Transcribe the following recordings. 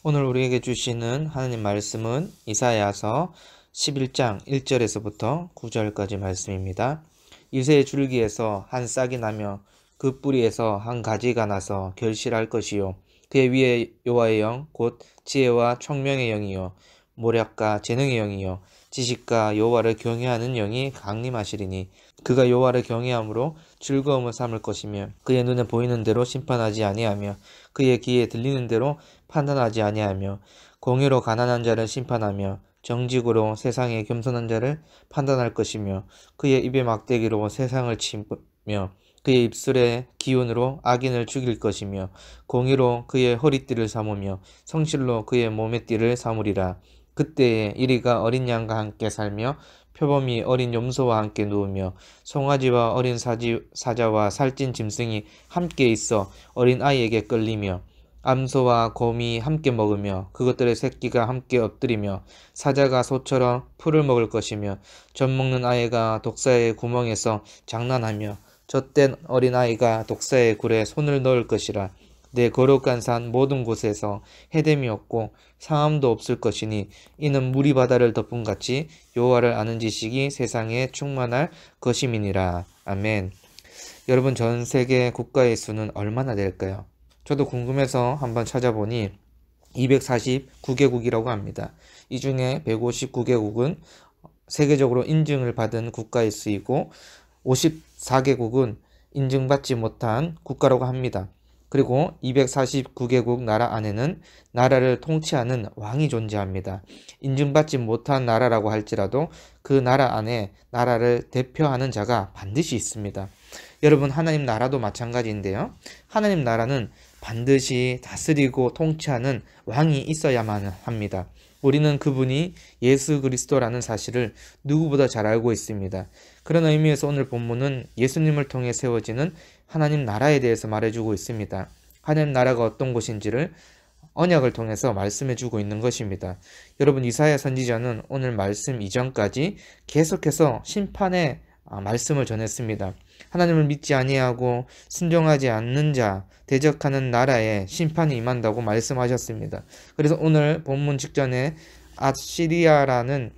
오늘 우리에게 주시는 하나님 말씀은 이사야서 11장 1절에서부터 9절까지 말씀입니다. 이새의 줄기에서 한 싹이 나며 그 뿌리에서 한 가지가 나서 결실할 것이요 그의 위에 여호와의 영 곧 지혜와 총명의 영이요 모략과 재능의 영이요 지식과 여호와를 경외하는 영이 강림하시리니 그가 여호와를 경외함으로 즐거움을 삼을 것이며 그의 눈에 보이는 대로 심판하지 아니하며 그의 귀에 들리는 대로 판단하지 아니하며 공의로 가난한 자를 심판하며 정직으로 세상에 겸손한 자를 판단할 것이며 그의 입의 막대기로 세상을 치며 그의 입술의 기운으로 악인을 죽일 것이며 공의로 그의 허리띠를 삼으며 성실로 그의 몸의 띠를 삼으리라. 그때에 이리가 어린 양과 함께 살며 표범이 어린 염소와 함께 누우며 송아지와 어린 사자와 살찐 짐승이 함께 있어 어린 아이에게 끌리며 암소와 곰이 함께 먹으며 그것들의 새끼가 함께 엎드리며 사자가 소처럼 풀을 먹을 것이며 젖먹는 아이가 독사의 구멍에서 장난하며 젖된 어린아이가 독사의 굴에 손을 넣을 것이라. 내 거룩한 산 모든 곳에서 해됨이 없고 상함도 없을 것이니 이는 물이 바다를 덮은 같이 여호와를 아는 지식이 세상에 충만할 것임이니라. 아멘. 여러분, 전 세계 국가의 수는 얼마나 될까요? 저도 궁금해서 한번 찾아보니 249개국이라고 합니다. 이 중에 159개국은 세계적으로 인증을 받은 국가의 수이고 54개국은 인증받지 못한 국가라고 합니다. 그리고 249개국 나라 안에는 나라를 통치하는 왕이 존재합니다. 인증받지 못한 나라라고 할지라도 그 나라 안에 나라를 대표하는 자가 반드시 있습니다. 여러분, 하나님 나라도 마찬가지인데요. 하나님 나라는 반드시 다스리고 통치하는 왕이 있어야만 합니다. 우리는 그분이 예수 그리스도라는 사실을 누구보다 잘 알고 있습니다. 그런 의미에서 오늘 본문은 예수님을 통해 세워지는 하나님 나라에 대해서 말해주고 있습니다. 하나님 나라가 어떤 곳인지를 언약을 통해서 말씀해주고 있는 것입니다. 여러분, 이사야 선지자는 오늘 말씀 이전까지 계속해서 심판의 말씀을 전했습니다. 하나님을 믿지 아니하고 순종하지 않는 자, 대적하는 나라에 심판이 임한다고 말씀하셨습니다. 그래서 오늘 본문 직전에 아시리아라는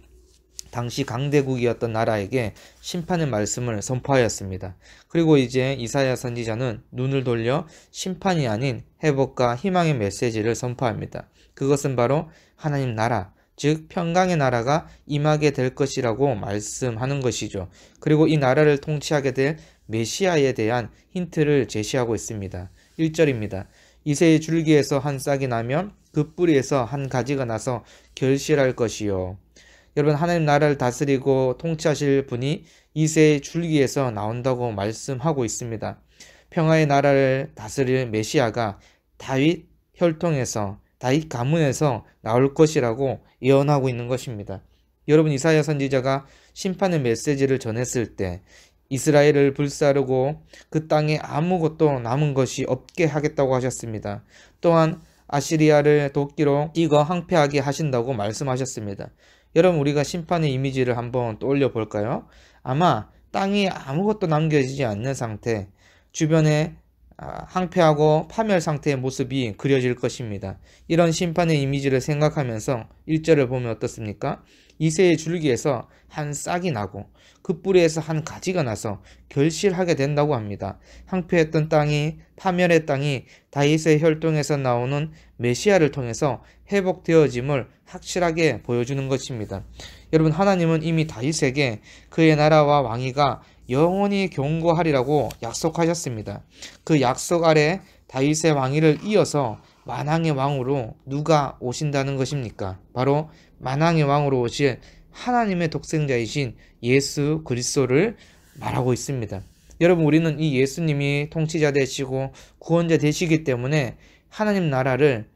당시 강대국이었던 나라에게 심판의 말씀을 선포하였습니다. 그리고 이제 이사야 선지자는 눈을 돌려 심판이 아닌 회복과 희망의 메시지를 선포합니다. 그것은 바로 하나님 나라, 즉 평강의 나라가 임하게 될 것이라고 말씀하는 것이죠. 그리고 이 나라를 통치하게 될 메시아에 대한 힌트를 제시하고 있습니다. 1절입니다. 이새의 줄기에서 한 싹이 나면 그 뿌리에서 한 가지가 나서 결실할 것이요. 여러분, 하나님 나라를 다스리고 통치하실 분이 이새의 줄기에서 나온다고 말씀하고 있습니다. 평화의 나라를 다스릴 메시아가 다윗 혈통에서, 다윗 가문에서 나올 것이라고 예언하고 있는 것입니다. 여러분, 이사야 선지자가 심판의 메시지를 전했을 때 이스라엘을 불사르고 그 땅에 아무것도 남은 것이 없게 하겠다고 하셨습니다. 또한 아시리아를 도끼로 찍어 항폐하게 하신다고 말씀하셨습니다. 여러분, 우리가 심판의 이미지를 한번 떠올려 볼까요? 아마 땅이 아무것도 남겨지지 않는 상태, 주변에 항폐하고 파멸 상태의 모습이 그려질 것입니다. 이런 심판의 이미지를 생각하면서 1절을 보면 어떻습니까? 이새의 줄기에서 한 싹이 나고 그 뿌리에서 한 가지가 나서 결실하게 된다고 합니다. 항폐했던 땅이, 파멸의 땅이 다윗의 혈통에서 나오는 메시아를 통해서 회복되어짐을 확실하게 보여주는 것입니다. 여러분, 하나님은 이미 다윗에게 그의 나라와 왕위가 영원히 경고하리라고 약속하셨습니다. 그 약속 아래 다윗의 왕위를 이어서 만왕의 왕으로 누가 오신다는 것입니까? 바로 만왕의 왕으로 오실 하나님의 독생자이신 예수 그리스도를 말하고 있습니다. 여러분, 우리는 이 예수님이 통치자 되시고 구원자 되시기 때문에 하나님 나라를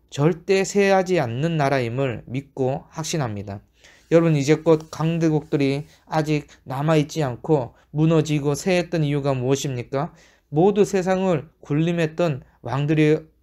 절대 쇠하지 않는 나라임을 믿고 확신합니다. 여러분, 이제껏 강대국들이 아직 남아있지 않고 무너지고 쇠했던 이유가 무엇입니까? 모두 세상을 군림했던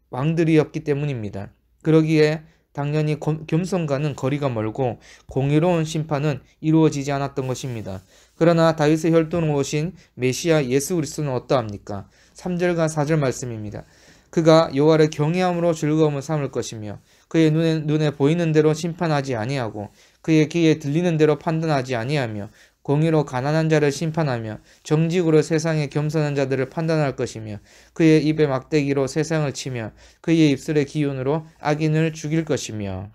왕들이었기 때문입니다. 그러기에 당연히 겸손과는 거리가 멀고 공의로운 심판은 이루어지지 않았던 것입니다. 그러나 다윗의 혈통으로 오신 메시아 예수 그리스도는 어떠합니까? 3절과 4절 말씀입니다. 그가 여호와를 경외함으로 즐거움을 삼을 것이며 그의 눈에 보이는 대로 심판하지 아니하고 그의 귀에 들리는 대로 판단하지 아니하며 공의로 가난한 자를 심판하며 정직으로 세상에 겸손한 자들을 판단할 것이며 그의 입에 막대기로 세상을 치며 그의 입술의 기운으로 악인을 죽일 것이며.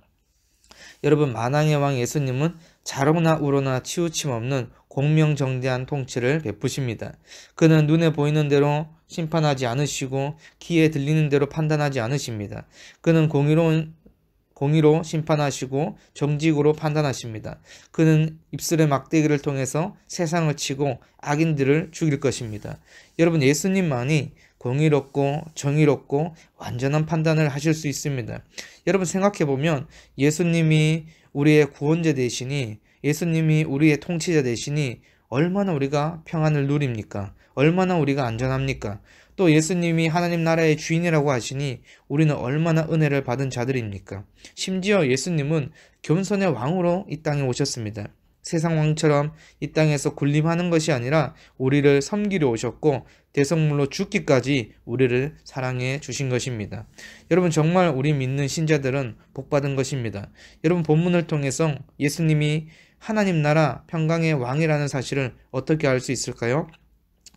여러분, 만왕의 왕 예수님은 자로나 우로나 치우침 없는 공명정대한 통치를 베푸십니다. 그는 눈에 보이는 대로 심판하지 않으시고 귀에 들리는 대로 판단하지 않으십니다. 그는 공의로 심판하시고 정직으로 판단하십니다. 그는 입술의 막대기를 통해서 세상을 치고 악인들을 죽일 것입니다. 여러분, 예수님만이 공의롭고 정의롭고 완전한 판단을 하실 수 있습니다. 여러분, 생각해보면 예수님이 우리의 구원자 되시니, 예수님이 우리의 통치자 되시니 얼마나 우리가 평안을 누립니까? 얼마나 우리가 안전합니까? 또 예수님이 하나님 나라의 주인이라고 하시니 우리는 얼마나 은혜를 받은 자들입니까? 심지어 예수님은 겸손의 왕으로 이 땅에 오셨습니다. 세상 왕처럼 이 땅에서 군림하는 것이 아니라 우리를 섬기려 오셨고 대성물로 죽기까지 우리를 사랑해 주신 것입니다. 여러분, 정말 우리 믿는 신자들은 복받은 것입니다. 여러분, 본문을 통해서 예수님이 하나님 나라 평강의 왕이라는 사실을 어떻게 알 수 있을까요?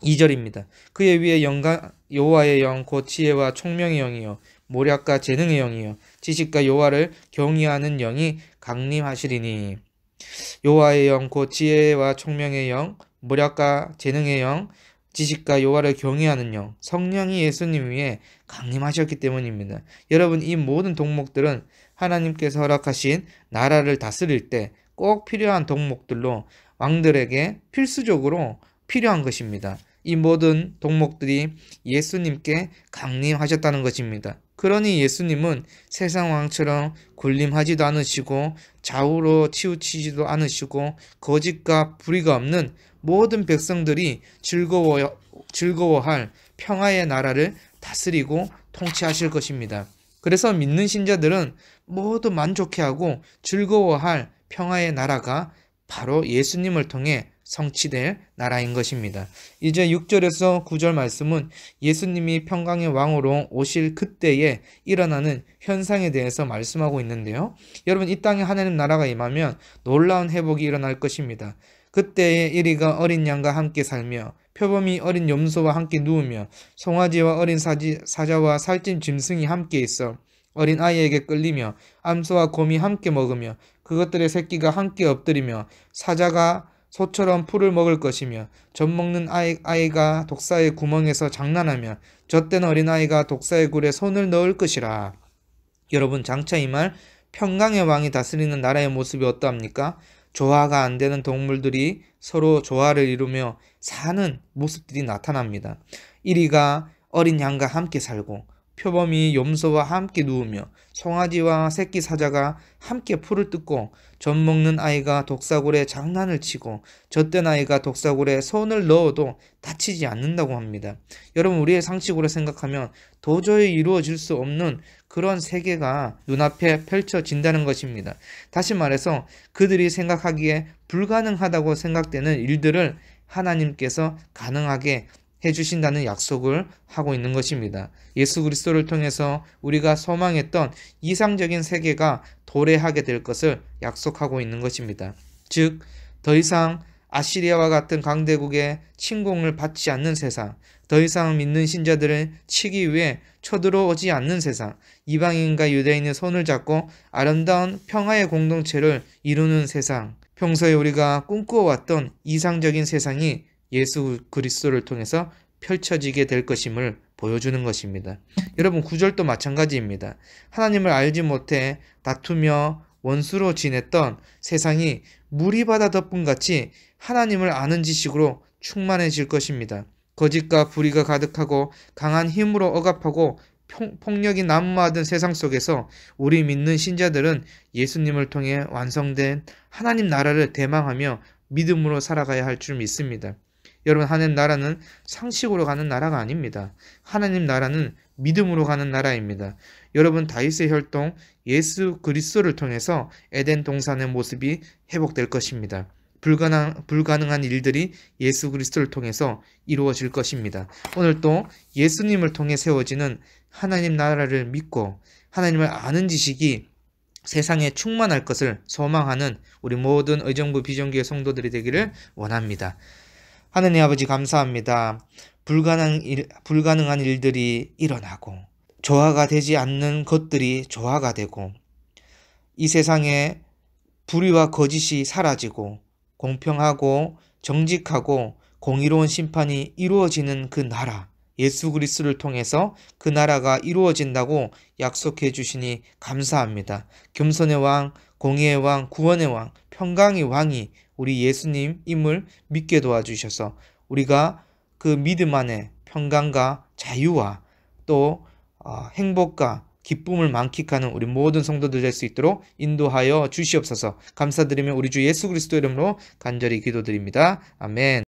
2절입니다. 그의 위에 여호와의 영 곧 지혜와 총명의 영이요 모략과 재능의 영이요 지식과 여호와를 경외하는 영이 강림하시리니. 여호와의 영 곧 지혜와 총명의 영, 모략과 재능의 영, 지식과 여호와를 경외하는 영, 성령이 예수님 위에 강림하셨기 때문입니다. 여러분, 이 모든 덕목들은 하나님께서 허락하신 나라를 다스릴 때 꼭 필요한 덕목들로 왕들에게 필수적으로 필요한 것입니다. 이 모든 덕목들이 예수님께 강림하셨다는 것입니다. 그러니 예수님은 세상 왕처럼 군림하지도 않으시고 좌우로 치우치지도 않으시고 거짓과 불의가 없는 모든 백성들이 즐거워할 평화의 나라를 다스리고 통치하실 것입니다. 그래서 믿는 신자들은 모두 만족해하고 즐거워할 평화의 나라가 바로 예수님을 통해 성취될 나라인 것입니다. 이제 6절에서 9절 말씀은 예수님이 평강의 왕으로 오실 그때에 일어나는 현상에 대해서 말씀하고 있는데요. 여러분, 이 땅에 하나님 나라가 임하면 놀라운 회복이 일어날 것입니다. 그때에 이리가 어린 양과 함께 살며 표범이 어린 염소와 함께 누우며 송아지와 어린 사자와 살찐 짐승이 함께 있어 어린 아이에게 끌리며 암소와 곰이 함께 먹으며 그것들의 새끼가 함께 엎드리며 사자가 소처럼 풀을 먹을 것이며 젖먹는 아이가 독사의 구멍에서 장난하며 젖된 어린아이가 독사의 굴에 손을 넣을 것이라. 여러분, 장차 이 말 평강의 왕이 다스리는 나라의 모습이 어떠합니까? 조화가 안 되는 동물들이 서로 조화를 이루며 사는 모습들이 나타납니다. 이리가 어린 양과 함께 살고 표범이 염소와 함께 누우며 송아지와 새끼 사자가 함께 풀을 뜯고 젖먹는 아이가 독사굴에 장난을 치고 젖된 아이가 독사굴에 손을 넣어도 다치지 않는다고 합니다. 여러분, 우리의 상식으로 생각하면 도저히 이루어질 수 없는 그런 세계가 눈앞에 펼쳐진다는 것입니다. 다시 말해서 그들이 생각하기에 불가능하다고 생각되는 일들을 하나님께서 가능하게 해주신다는 약속을 하고 있는 것입니다. 예수 그리스도를 통해서 우리가 소망했던 이상적인 세계가 도래하게 될 것을 약속하고 있는 것입니다. 즉, 더 이상 아시리아와 같은 강대국의 침공을 받지 않는 세상, 더 이상 믿는 신자들을 치기 위해 쳐들어오지 않는 세상, 이방인과 유대인의 손을 잡고 아름다운 평화의 공동체를 이루는 세상, 평소에 우리가 꿈꾸어왔던 이상적인 세상이 예수 그리스도를 통해서 펼쳐지게 될 것임을 보여주는 것입니다. 여러분, 9절도 마찬가지입니다. 하나님을 알지 못해 다투며 원수로 지냈던 세상이 무리바다 덮음같이 하나님을 아는 지식으로 충만해질 것입니다. 거짓과 불의가 가득하고 강한 힘으로 억압하고 폭력이 난무하던 세상 속에서 우리 믿는 신자들은 예수님을 통해 완성된 하나님 나라를 대망하며 믿음으로 살아가야 할 줄 믿습니다. 여러분, 하나님 나라는 상식으로 가는 나라가 아닙니다. 하나님 나라는 믿음으로 가는 나라입니다. 여러분, 다윗의 혈통 예수 그리스도를 통해서 에덴 동산의 모습이 회복될 것입니다. 불가능한 일들이 예수 그리스도를 통해서 이루어질 것입니다. 오늘 또 예수님을 통해 세워지는 하나님 나라를 믿고 하나님을 아는 지식이 세상에 충만할 것을 소망하는 우리 모든 의정부 비전교회 성도들이 되기를 원합니다. 하느님 아버지 감사합니다. 불가능한 일들이 일어나고 조화가 되지 않는 것들이 조화가 되고 이 세상에 불의와 거짓이 사라지고 공평하고 정직하고 공의로운 심판이 이루어지는 그 나라 예수 그리스도를 통해서 그 나라가 이루어진다고 약속해 주시니 감사합니다. 겸손의 왕, 공의의 왕, 구원의 왕, 평강의 왕이 우리 예수님임을 믿게 도와주셔서 우리가 그 믿음 안에 평강과 자유와 또 행복과 기쁨을 만끽하는 우리 모든 성도들 될 수 있도록 인도하여 주시옵소서. 감사드리며 우리 주 예수 그리스도 이름으로 간절히 기도드립니다. 아멘.